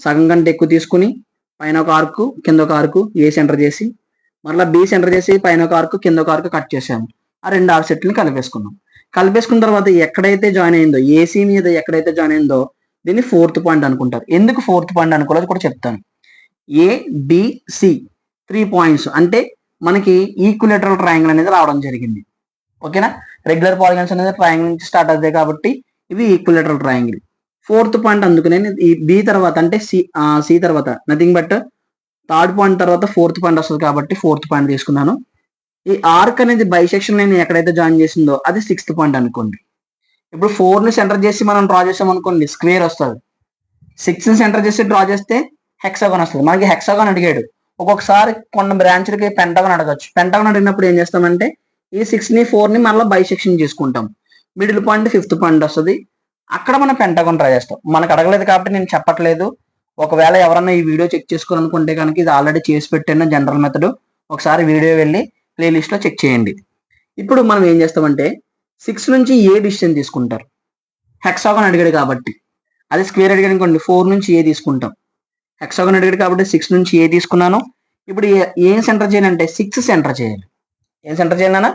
సగం కంటే ఎక్కువ తీసుకుని పైన ఒక ఆర్క్ కింద ఒక ఆర్క్ ఏ సెంటర్ చేసి మరలా బి సెంటర్ చేసి పైన ఒక ఆర్క్ కింద ఒక ఆర్క్ కట్ చేసాము. ఆ రెండు ఆర్క్ సెట్లని కలిపేసుకున్నాం. కలిపేసుకున్న తర్వాత ఎక్కడైతే జాయిన్ అయిందో, ఏసీ మీద ఎక్కడైతే జాయిన్ అయిందో దీన్ని 4th పాయింట్ అనుకుంటారు. ఎందుకు 4th పాయింట్ అనుకోలేదు కూడా చెప్తాను. ఏబిసి 3 points అంటే మనకి ఈక్విలేటరల్ ట్రయాంగిల్ అనేది రావడం జరిగింది. ఓకేనా, రెగ్యులర్ పాలిగన్స్ అనేది ట్రయాంగిల్ నుంచి స్టార్ట్ అవుతాయి కాబట్టి ఇది ఈక్విలేటరల్ ట్రయాంగిల్. 4th పాయింట్ అందుకునే ఈ బి తర్వాత అంటే సి తర్వాత నథింగ్ బట్ 3rd పాయింట్ తర్వాత 4th పాయింట్ వస్తుంది కాబట్టి 4th పాయింట్ తీసుకున్నాను. ఈ ఆర్క్ అనేది బైసెక్షన్ లైన్ ఎక్కడైతే జాయిన్ చేసిందో అది 6th పాయింట్ అనుకోండి. ఇప్పుడు 4ని సెంటర్ చేసి మనం డ్రా చేసాం అనుకోండి, స్క్వేర్ వస్తుంది. 6ని సెంటర్ చేసి డ్రా చేస్తే హెక్సాగాన్ వస్తుంది. మనకి హెక్సాగాన్ అడిగాడు. ఒక్కొక్కసారి కొన్ని బ్రాంచ్లకి పెంటాగాన్ అడగచ్చు. పెంటాగాన్ అడిగినప్పుడు ఏం చేస్తామంటే ఈ 6ని 4ని మళ్ళీ బైసెక్షన్ చేసుకుంటాం. మిడిల్ పాయింట్ 5th పాయింట్ వస్తుంది. అక్కడ మనం పెంటాగాన్ డ్రా చేస్తాం. మనకు అడగలేదు కాబట్టి నేను చెప్పట్లేదు. ఒకవేళ ఎవరన్నా ఈ వీడియో చెక్ చేసుకోవాలనుకుంటే కనుక ఇది ఆల్రెడీ చేసి పెట్టాను జనరల్ మెథడ్. ఒకసారి వీడియో వెళ్ళి ప్లేలిస్ట్లో చెక్ చేయండి. ఇప్పుడు మనం ఏం చేస్తామంటే 6 నుంచి ఏ డిసిషన్ తీసుకుంటారు. హెక్సాగాన్ అడిగాడు కాబట్టి, అది స్క్వేర్ అడిగాడు అనుకోండి 4 నుంచి ఏ తీసుకుంటాం. హెక్సాగాన్ అడిగాడు కాబట్టి 6 నుంచి ఏ తీసుకున్నాను. ఇప్పుడు ఏం సెంటర్ చేయాలంటే 6 సెంటర్ చేయాలి. ఏం సెంటర్ చేయాలన్నా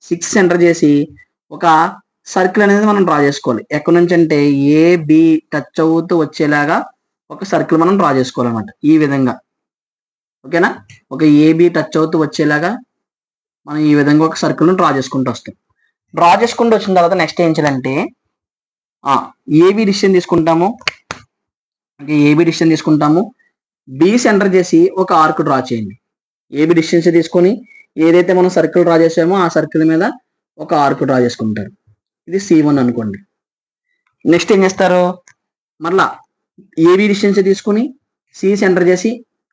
6 సెంటర్ చేసి ఒక సర్కిల్ అనేది మనం డ్రా చేసుకోవాలి. ఎక్కడి నుంచి అంటే ఏబి టచ్ అవుతూ వచ్చేలాగా ఒక సర్కిల్ మనం డ్రా చేసుకోవాలన్నమాట. ఈ విధంగా ఓకేనా, ఒక ఏబి టచ్ అవుతూ వచ్చేలాగా మనం ఈ విధంగా ఒక సర్కిల్ను డ్రా చేసుకుంటూ వస్తాం. డ్రా చేసుకుంటూ వచ్చిన తర్వాత నెక్స్ట్ ఏం చేయాలంటే ఏబి డిసిషన్ తీసుకుంటాము. ఏబి డిసిషన్ తీసుకుంటాము. బి సెంటర్ చేసి ఒక ఆర్క్ డ్రా చేయండి. ఏబి డిస్టెన్స్ తీసుకొని ఏదైతే మనం సర్కిల్ డ్రా చేసామో ఆ సర్కిల్ మీద ఒక ఆర్క్ డ్రా చేసుకుంటారు. ఇది C1 అనుకోండి. నెక్స్ట్ ఏం చేస్తారు, మరలా ఏబి డిస్టెన్స్ తీసుకుని సి సెంటర్ చేసి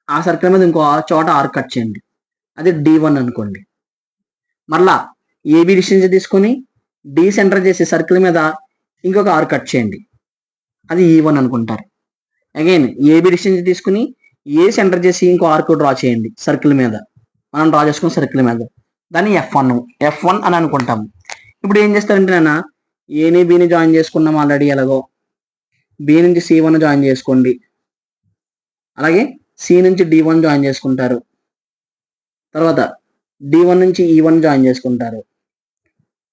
ఆ సర్కిల్ మీద ఇంకో చోట ఆర్క్ కట్ చేయండి. అది D1 అనుకోండి. మరలా ఏబి డిస్టెన్స్ తీసుకొని డి సెంటర్ చేసి సర్కిల్ మీద ఇంకొక ఆర్క్ కట్ చేయండి. అది E1 అనుకుంటారు. అగైన్ ఏబి డిస్టెన్స్ తీసుకుని ఏ సెంటర్ చేసి ఇంకో ఆర్క్ డ్రా చేయండి సర్కిల్ మీద, మనం డ్రా చేసుకున్న సర్కిల్ మీద, దాన్ని F1 అని అనుకుంటాము. ఇప్పుడు ఏం చేస్తారంటే నాన్న, ఏని బిని జాయిన్ చేసుకున్నాం ఆల్రెడీ, ఎలాగో బి నుంచి C1 జాయిన్ చేసుకోండి, అలాగే సి నుంచి D1 జాయిన్ చేసుకుంటారు, తర్వాత D1 నుంచి E1 జాయిన్ చేసుకుంటారు,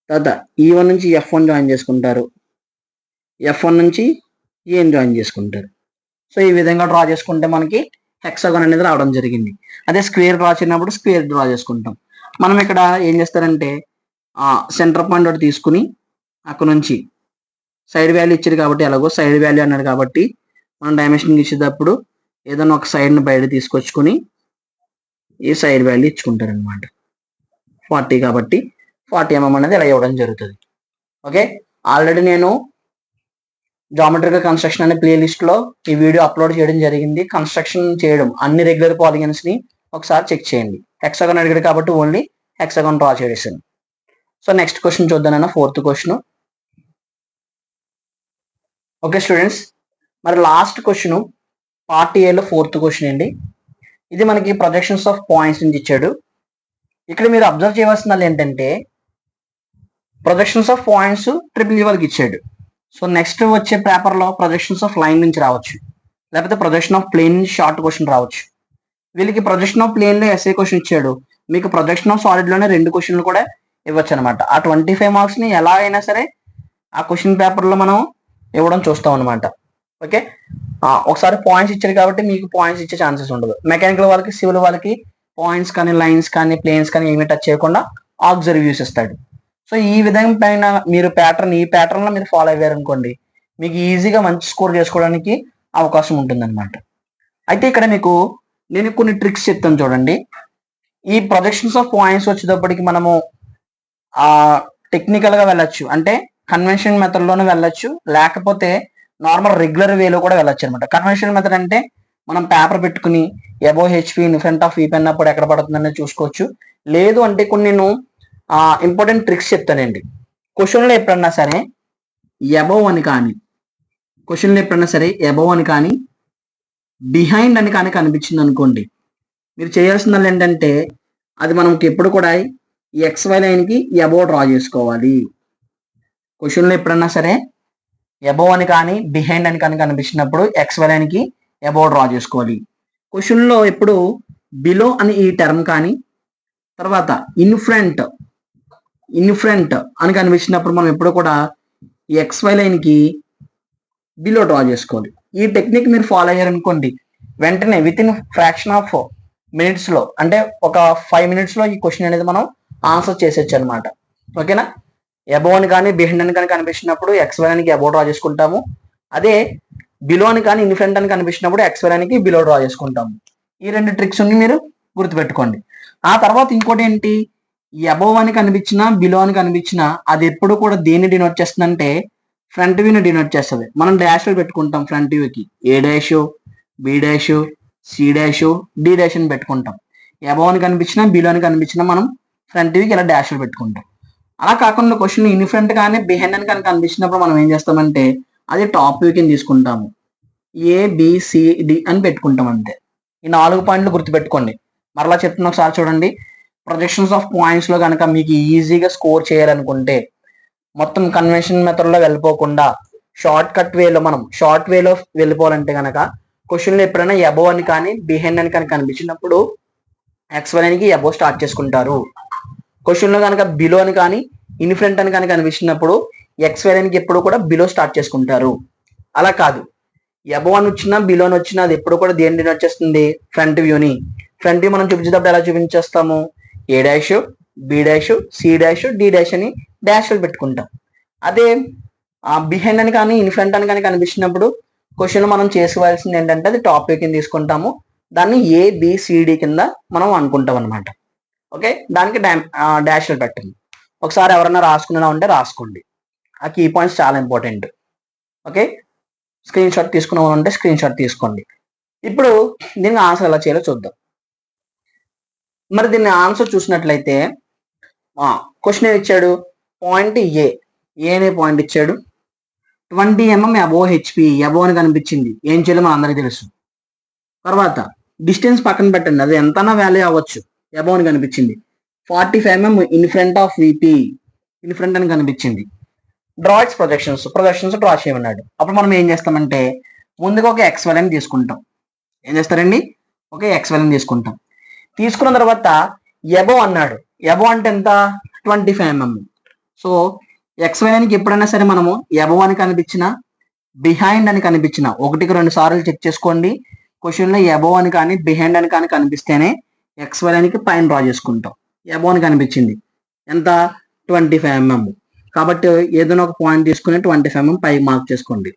తర్వాత E1 నుంచి F1 జాయిన్ చేసుకుంటారు, F1 నుంచి ఏని జాయిన్ చేసుకుంటారు. సో ఈ విధంగా డ్రా చేసుకుంటే మనకి హెక్సాగన్ అనేది రావడం జరిగింది. అదే స్క్వేర్ డ్రా చేసినప్పుడు స్క్వేర్ డ్రా చేసుకుంటాం. మనం ఇక్కడ ఏం చేస్తారంటే సెంటర్ పాయింట్ ఒకటి తీసుకుని అక్కడ నుంచి సైడ్ వాల్యూ ఇచ్చారు కాబట్టి, ఎలాగో సైడ్ వాల్యూ అన్నాడు కాబట్టి మనం డైమెన్షన్ ఇచ్చేటప్పుడు ఏదైనా ఒక సైడ్ని బయట తీసుకొచ్చుకొని ఈ సైడ్ వాల్యూ ఇచ్చుకుంటారు అనమాట. 40 కాబట్టి 40 mm అనేది ఇలా ఇవ్వడం జరుగుతుంది. ఓకే, ఆల్రెడీ నేను జామెట్రికల్ కన్స్ట్రక్షన్ అనే ప్లేలిస్ట్ లో ఈ వీడియో అప్లోడ్ చేయడం జరిగింది. కన్స్ట్రక్షన్ చేయడం అన్ని రెగ్యులర్ పాలిగన్స్ ని ఒకసారి చెక్ చేయండి. హెక్సాగన్ అడిగాడు కాబట్టి ఓన్లీ హెక్సాగన్ డ్రా చేసాను. సో నెక్స్ట్ క్వశ్చన్ చూద్దానన్న, 4th క్వశ్చన్. ఓకే స్టూడెంట్స్, మరి లాస్ట్ క్వశ్చన్ పార్ట్ ఏలో 4th క్వశ్చన్ అండి. ఇది మనకి ప్రొజెక్షన్స్ ఆఫ్ పాయింట్స్ నుంచి ఇచ్చాడు. ఇక్కడ మీరు అబ్జర్వ్ చేయవలసింది ఏంటంటే ప్రొజెక్షన్స్ ఆఫ్ పాయింట్స్ ట్రిపుల్ వాళ్ళకి ఇచ్చాడు. సో నెక్స్ట్ వచ్చే పేపర్లో ప్రొజెక్షన్స్ ఆఫ్ లైన్ నుంచి రావచ్చు, లేకపోతే ప్రొజెక్షన్ ఆఫ్ ప్లేన్ నుంచి షార్ట్ క్వశ్చన్ రావచ్చు. వీళ్ళకి ప్రొజెక్షన్ ఆఫ్ ప్లేన్ లో ఎస్ఏ క్వశ్చన్ ఇచ్చాడు, మీకు ప్రొజెక్షన్ ఆఫ్ సాలిడ్ లోనే 2 క్వశ్చన్లు కూడా ఇవ్వచ్చు అనమాట. ఆ 25 మార్క్స్ ని ఎలా అయినా సరే ఆ క్వశ్చన్ పేపర్ లో మనం ఇవ్వడం చూస్తాం అనమాట. ఓకే, ఒకసారి పాయింట్స్ ఇచ్చారు కాబట్టి మీకు పాయింట్స్ ఇచ్చే ఛాన్సెస్ ఉండదు. మెకానికల్ వాళ్ళకి, సివిల్ వాళ్ళకి పాయింట్స్ కానీ, లైన్స్ కానీ, ప్లేన్స్ కానీ ఏమీ టచ్ చేయకుండా ఆబ్జర్వ్ వ్యూస్ ఇస్తాడు. సో ఈ విధంగా పైన మీరు ఈ ప్యాటర్న్ లో మీరు ఫాలో అయ్యారు అనుకోండి, మీకు ఈజీగా మంచి స్కోర్ చేసుకోవడానికి అవకాశం ఉంటుంది అనమాట. అయితే ఇక్కడ మీకు నేను కొన్ని ట్రిక్స్ చెప్తాను చూడండి. ఈ ప్రొజెక్షన్స్ ఆఫ్ పాయింట్స్ వచ్చేటప్పటికి మనము టెక్నికల్ గా వెళ్ళొచ్చు, అంటే కన్వెన్షన్ మెథడ్ లోనే వెళ్ళొచ్చు, లేకపోతే నార్మల్ రెగ్యులర్ వేలో కూడా వెళ్ళొచ్చు అనమాట. కన్వెన్షనల్ మెథడ్ అంటే మనం పేపర్ పెట్టుకుని above HP in front of ఈ పెన్ అప్పుడు ఎక్కడ పడుతుందనేది చూసుకోవచ్చు. లేదు అంటే కొన్ని నేను ఇంపార్టెంట్ ట్రిక్స్ చెప్తానండి. క్వశ్చన్లో ఎప్పుడన్నా సరే అబోవ్ అని కానీ, బిహైండ్ అని కానీ కనిపించింది అనుకోండి, మీరు చేయాల్సింది ఏంటంటే అది మనకి ఎప్పుడు కూడా XY లైన్కి అబోవ్ డ్రా చేసుకోవాలి. క్వశ్చన్లో ఎప్పుడన్నా సరే అబోవ్ అని కానీ, బిహైండ్ అని కానీ కనిపించినప్పుడు XY లైన్కి అబోవ్ డ్రా చేసుకోవాలి. క్వశ్చన్లో ఎప్పుడు బిలో అని ఈ టర్మ్ కానీ, తర్వాత ఇన్ ఫ్రంట్ అని కనిపించినప్పుడు మనం ఎప్పుడు కూడా XY లైన్కి బిలో డ్రా చేసుకోవాలి. ఈ టెక్నిక్ మీరు ఫాలో అయ్యారనుకోండి, వెంటనే with in fraction of minutes లో, అంటే ఒక 5 minutes లో ఈ క్వశ్చన్ అనేది మనం ఆన్సర్ చేసేచ్చు అనమాట. ఓకేనా, అబోవ్ అని కానీ, బిహైండ్ అని కానీ కనిపించినప్పుడు XY లైన్కి అబోవ్ డ్రా చేసుకుంటాము. అదే బిలో అని కానీ, ఇన్ ఫ్రంట్ అని కనిపించినప్పుడు XY లైన్కి బిలో డ్రా చేసుకుంటాము. ఈ 2 ట్రిక్స్ మీరు గుర్తుపెట్టుకోండి. ఆ తర్వాత ఇంకోటి ఏంటి, అబోవ్ అని కనిపించినా, బిలో అని కనిపించినా అది ఎప్పుడు కూడా దేన్ని డినోట్ చేస్తుందంటే ఫ్రంట్ వ్యూని డినోట్ చేస్తుంది. మనం డాష్లు పెట్టుకుంటాం ఫ్రంట్ వ్యూకి, A dash, B dash, C dash, D dash అని పెట్టుకుంటాం. అబోవ్ అని కనిపించినా, బిలో అని కనిపించినా మనం ఫ్రంట్ వ్యూకి ఇలా డాష్లు పెట్టుకుంటాం. అలా కాకుండా క్వశ్చన్ ఇన్ ఫ్రంట్ కానీ, బిహైండ్ అని కానీ కనిపించినప్పుడు మనం ఏం చేస్తామంటే అది టాప్ వ్యూకి తీసుకుంటాము, ABCD అని పెట్టుకుంటాం అంతే. ఈ 4 పాయింట్లు గుర్తుపెట్టుకోండి. మరలా చెప్తున్నా ఒకసారి చూడండి. ప్రొజెక్షన్స్ ఆఫ్ పాయింట్స్ లో కనుక మీకు ఈజీగా స్కోర్ చేయాలనుకుంటే మొత్తం కన్వెన్షన్ మెథడ్ లో వెళ్ళిపోకుండా షార్ట్ వేలో వెళ్ళిపోవాలంటే కనుక క్వశ్చన్లో ఎప్పుడైనా అబోవ్ అని కానీ, బిహైండ్ అని కానీ కనిపించినప్పుడు XY లైన్కి అబోవ్ స్టార్ట్ చేసుకుంటారు. క్వశ్చన్లో కనుక బిలో అని కానీ, ఇన్ ఫ్రంట్ అని కానీ కనిపించినప్పుడు XY లైన్కి ఎప్పుడు కూడా బిలో స్టార్ట్ చేసుకుంటారు. అలా కాదు, అబోవ్ అని వచ్చినా, బిలో అని వచ్చినా అది ఎప్పుడు కూడా దేన్ని వచ్చేస్తుంది, ఫ్రంట్ వ్యూ మనం చూపించేటప్పుడు ఎలా చూపించేస్తాము, A dash, B dash, C dash, D dash అని డాష్లు పెట్టుకుంటాం. అదే బిహైండ్ అని కానీ ఇన్ఫ్రంట్ అని కానీ కనిపించినప్పుడు క్వశ్చన్ మనం చేసుకోవాల్సింది ఏంటంటే అది టాపిక్ కింద తీసుకుంటాము, దాన్ని ఏబిసిడి కింద మనం అనుకుంటాం అనమాట. ఓకే, దానికి డాష్లు పెట్టండి. ఒకసారి ఎవరైనా రాసుకునేలా ఉంటే రాసుకోండి, ఆ కీ పాయింట్స్ చాలా ఇంపార్టెంట్. ఓకే, స్క్రీన్ షాట్ తీసుకునే ఉంటే స్క్రీన్ షాట్ తీసుకోండి. ఇప్పుడు దీనికి ఆన్సర్ ఎలా చేయాలో చూద్దాం. మరి దీన్ని ఆన్సర్ చూసినట్లయితే క్వశ్చన్ ఏమి ఇచ్చాడు, పాయింట్ ఏ అనే పాయింట్ ఇచ్చాడు, 20 mm అబోవ్ హెచ్పి, అబోవ్ అని కనిపించింది, ఏం చేయాలో మన అందరికీ తెలుసు. తర్వాత డిస్టెన్స్ పక్కన పెట్టండి, అది ఎంతనా వాల్యూ అవ్వచ్చు, అబోవ్ అని కనిపించింది. 45 mm in front of VP, in front అని కనిపించింది. డ్రా ఇట్స్ ప్రొజెక్షన్స్ డ్రా చేయమన్నాడు. అప్పుడు మనం ఏం చేస్తామంటే ముందుగా ఒక ఎక్స్ వాల్యూని తీసుకుంటాం. ఏం చేస్తారండి, ఒక ఎక్స్ వాల్యూని తీసుకుంటాం. తీసుకున్న తర్వాత ఎబోవ్ అన్నాడు, ఎబోవ్ అంటే ఎంత, 25 mm. సో ఎక్స్ వాల్యూనికి ఎప్పుడైనా సరే మనము ఎబోవ్ అని కనిపించిన, బిహైండ్ అని కనిపించిన, 1-2 సార్లు చెక్ చేసుకోండి. క్వశ్చన్లో ఎబోవ్ అని కానీ బిహైండ్ అని కానీ కనిపిస్తేనే ఎక్స్ వాల్యూనికి పైన డ్రా చేసుకుంటాం. ఎబోవ్ అని కనిపించింది ఎంత, 25 mm. కాబట్టి ఏదైనా ఒక పాయింట్ తీసుకుని 25 mm పై మార్క్ చేసుకోండి.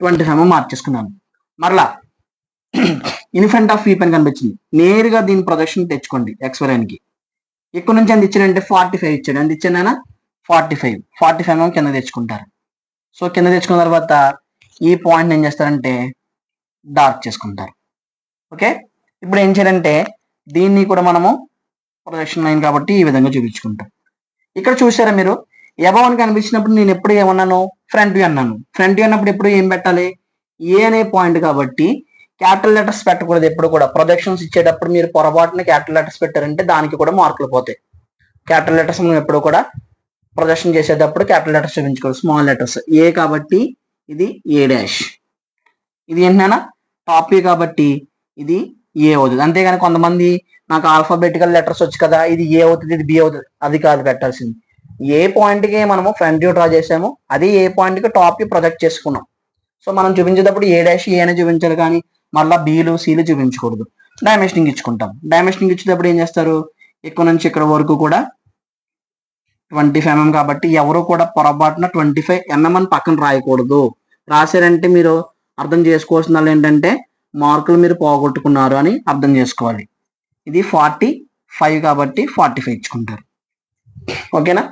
25 mm మార్క్ చేసుకున్నాను. మరలా ఇన్ ఫ్రంట్ ఆఫ్ వీప్ అని కనిపించింది, నేరుగా దీని ప్రొజెక్షన్ తెచ్చుకోండి ఎక్స్ వాల్యూనికి. ఇక్కడ నుంచి ఎంత ఇచ్చాడంటే 45 ఇచ్చాడు, ఎంత ఇచ్చాను 45 mm కింద తెచ్చుకుంటారు. సో కింద తెచ్చుకున్న తర్వాత ఈ పాయింట్ ఏం చేస్తారంటే డార్క్ చేసుకుంటారు. ఓకే, ఇప్పుడు ఏం చేయాలంటే దీన్ని కూడా మనము ప్రొజెక్షన్ లైన్ కాబట్టి ఈ విధంగా చూపించుకుంటాం. ఇక్కడ చూసారా మీరు, ఎబోవ్ అని కనిపించినప్పుడు నేను ఎప్పుడు ఏమన్నాను, ఫ్రంట్ వ్యూ అన్నాను. ఫ్రంట్ వ్యూ అన్నప్పుడు ఎప్పుడు ఏం పెట్టాలి, ఏ అనే పాయింట్ కాబట్టి క్యాపిటల్ లెటర్స్ పెట్టకూడదు. ఎప్పుడు కూడా ప్రొజెక్షన్స్ ఇచ్చేటప్పుడు మీరు పొరపాటున క్యాపిటల్ లెటర్స్ పెట్టారంటే దానికి కూడా మార్కులు పోతాయి. క్యాపిటల్ లెటర్స్ మనం ఎప్పుడు కూడా ప్రొజెక్షన్ చేసేటప్పుడు క్యాపిటల్ లెటర్స్ చూపించుకోవాలి, స్మాల్ లెటర్స్. ఏ కాబట్టి ఇది ఏ డాష్, ఇది ఏంటన్నా టాప్ ఏ కాబట్టి ఇది ఏ అవుతుంది. అంతేగాని కొంతమంది నాకు ఆల్ఫాబెటికల్ లెటర్స్ వచ్చి కదా ఇది ఏ అవుతుంది ఇది బి అవుతుంది, అది కాదు పెట్టాల్సింది. ఏ పాయింట్కి మనము ఫ్రంట్ వ్యూ డ్రా చేసాము, అది ఏ పాయింట్కి టాప్ ప్రొజెక్ట్ చేసుకున్నాం. సో మనం చూపించేటప్పుడు ఏ డాష్ ఏ అని చూపించాలి, కానీ మళ్ళీ బీలు సీలు చూపించకూడదు. డైమెన్షనింగ్ ఇచ్చుకుంటాం. డైమెన్షనింగ్ ఇచ్చేటప్పుడు ఏం చేస్తారు, ఇక్కడ నుంచి ఇక్కడ వరకు కూడా 25 mm కాబట్టి ఎవరు కూడా పొరపాటున 25 mm అని పక్కన రాయకూడదు. రాశారంటే మీరు అర్థం చేసుకోవాల్సిన ఏంటంటే మార్కులు మీరు పోగొట్టుకున్నారు అని అర్థం చేసుకోవాలి. ఇది 45 కాబట్టి 45 ఇచ్చుకుంటారు. ఓకేనా,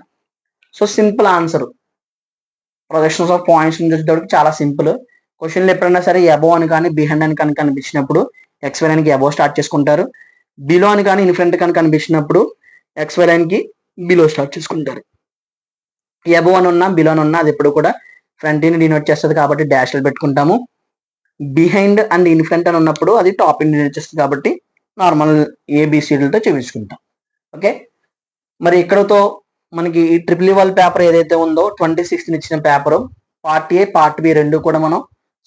so simple answer. Projections of points చూసేటప్పుడు చాలా సింపుల్. క్వశ్చన్లు ఎప్పుడైనా సరే అబోవ్ అని కానీ బిహైండ్ అని కానీ కనిపించినప్పుడు ఎక్స్ వాల్యూనికి అబోవ్ స్టార్ట్ చేసుకుంటారు. బిలో అని కానీ ఇన్ఫ్రంట్ కానీ కనిపించినప్పుడు ఎక్స్ వాల్యూనికి బిలో స్టార్ట్ చేసుకుంటారు. అబోవ్ అని ఉన్నా బిలో అని ఉన్నా అది ఎప్పుడు కూడా ఫ్రంట్ ని డినోట్ చేస్తుంది కాబట్టి డాష్లు పెట్టుకుంటాము. బిహైండ్ అండ్ ఇన్ఫ్రంట్ అని ఉన్నప్పుడు అది టాప్ ని డినోట్ చేస్తుంది కాబట్టి నార్మల్ ఏబిసిడీలతో చూపించుకుంటాం. ఓకే, మరి ఇక్కడతో మనకి ఈ ట్రిపుల్ వాల్ పేపర్ ఏదైతే ఉందో 26th ఇచ్చిన paper part A part B రెండు కూడా మనం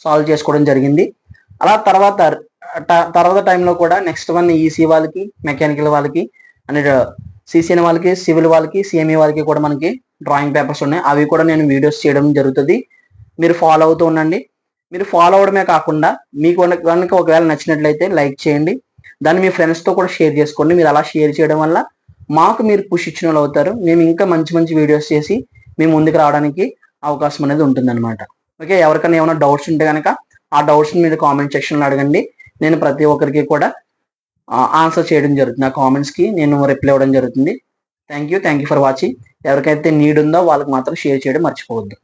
సాల్వ్ చేసుకోవడం జరిగింది. అలా తర్వాత టైంలో కూడా నెక్స్ట్ వన్ ఈసీ వాళ్ళకి, మెకానికల్ వాళ్ళకి అండ్ సిసిఎన్ వాళ్ళకి, సివిల్ వాళ్ళకి, సిఎంఈ వాళ్ళకి కూడా మనకి డ్రాయింగ్ పేపర్స్ ఉన్నాయి. అవి కూడా నేను వీడియోస్ చేయడం జరుగుతుంది. మీరు ఫాలో అవుతూ ఉండండి. మీరు ఫాలో అవడమే కాకుండా మీకు కనుక ఒకవేళ నచ్చినట్లయితే లైక్ చేయండి, దాన్ని మీ ఫ్రెండ్స్తో కూడా షేర్ చేసుకోండి. మీరు అలా షేర్ చేయడం వల్ల మాకు మీరు పుష్ ఇచ్చిన వాళ్ళు అవుతారు. మేము ఇంకా మంచి మంచి వీడియోస్ చేసి మేము ముందుకు రావడానికి అవకాశం అనేది ఉంటుందన్నమాట. ఓకే, ఎవరికైనా ఏమైనా డౌట్స్ ఉంటే కనుక ఆ డౌట్స్ని మీరు కామెంట్ సెక్షన్లో అడగండి. నేను ప్రతి ఒక్కరికి కూడా ఆన్సర్ చేయడం జరుగుతుంది. ఆ కామెంట్స్కి నేను రిప్లై ఇవ్వడం జరుగుతుంది. Thank you for watching. ఎవరికైతే నీడ్ ఉందో వాళ్ళకి మాత్రం షేర్ చేయడం మర్చిపోవద్దు.